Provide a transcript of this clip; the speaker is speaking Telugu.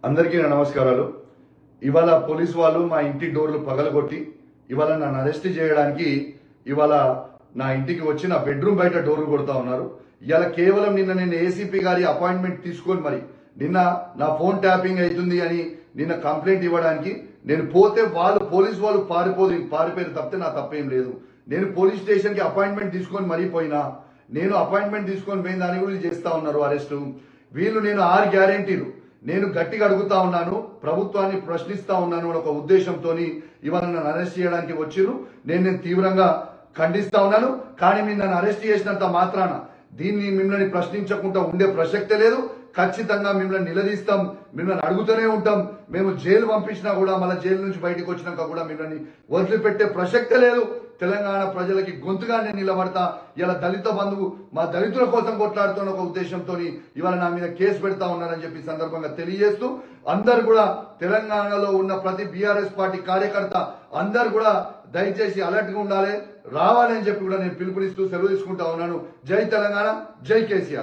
అందరికీ నా నమస్కారాలు. ఇవాళ పోలీసు వాళ్ళు మా ఇంటి డోర్లు పగలగొట్టి ఇవాళ నన్ను అరెస్ట్ చేయడానికి ఇవాళ నా ఇంటికి వచ్చి నా బెడ్రూమ్ బయట డోర్లు కొడతా ఉన్నారు. ఇవాళ కేవలం నిన్న నేను ఏసీపీ గారి అపాయింట్మెంట్ తీసుకొని మరి నిన్న నా ఫోన్ ట్యాపింగ్ అవుతుంది అని నిన్న కంప్లైంట్ ఇవ్వడానికి నేను పోతే పోలీసు వాళ్ళు పారిపోయారు తప్పితే నా తప్పేం లేదు. నేను పోలీస్ స్టేషన్ కి అపాయింట్మెంట్ తీసుకొని మరీ పోయినా. నేను అపాయింట్మెంట్ తీసుకొని పోయిన దాన్ని కూడా చేస్తా ఉన్నారు అరెస్టు. వీళ్ళు నేను 6 గ్యారెంటీలు నేను గట్టిగా అడుగుతా ఉన్నాను, ప్రభుత్వాన్ని ప్రశ్నిస్తా ఉన్నాను ఒక ఉద్దేశంతో ఇవాళ నన్ను అరెస్ట్ చేయడానికి వచ్చిరు. నేను తీవ్రంగా ఖండిస్తా ఉన్నాను. కానీ మీరు నన్ను అరెస్ట్ చేసినంత మాత్రాన దీన్ని మిమ్మల్ని ప్రశ్నించకుండా ఉండే ప్రసక్తే లేదు. ఖచ్చితంగా మిమ్మల్ని నిలదీస్తాం, మిమ్మల్ని అడుగుతూనే ఉంటాం. మేము జైలు పంపించినా కూడా మళ్ళీ జైలు నుంచి బయటకు వచ్చినాక కూడా మిమ్మల్ని వదిలిపెట్టే ప్రసక్తే లేదు. తెలంగాణ ప్రజలకి గొంతుగా నేను నిలబడతా. ఇలా దళిత బంధువు మా దళితుల కోసం కొట్లాడుతున్న ఒక ఉద్దేశంతో ఇవాళ నా మీద కేసు పెడతా ఉన్నారని చెప్పి సందర్భంగా తెలియజేస్తూ అందరు కూడా తెలంగాణలో ఉన్న ప్రతి బీఆర్ఎస్ పార్టీ కార్యకర్త అందరు కూడా దయచేసి అలర్ట్ గా ఉండాలి, రావాలని చెప్పి కూడా నేను పిలుపునిస్తూ సెలవు తీసుకుంటా ఉన్నాను. జై తెలంగాణ, జై కేసీఆర్.